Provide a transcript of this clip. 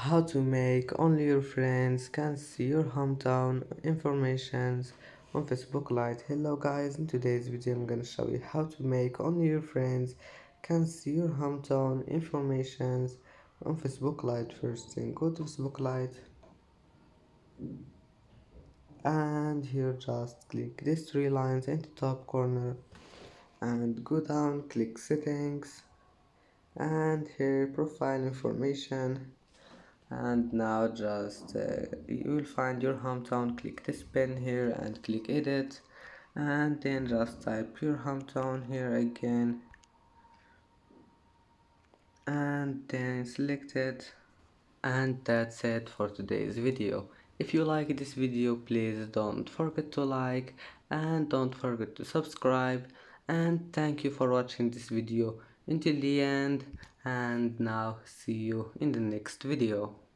How to make only your friends can see your hometown informations on Facebook Lite. Hello guys, in today's video I'm gonna show you how to make only your friends can see your hometown informations on Facebook Lite. First thing, go to Facebook Lite and here just click these three lines in the top corner and go down, click settings and here profile information. And now just you will find your hometown, click this pen here and click edit and then just type your hometown here again and then select it. And that's it for today's video. If you like this video, please don't forget to like and don't forget to subscribe, and thank you for watching this video until the end, and now see you in the next video.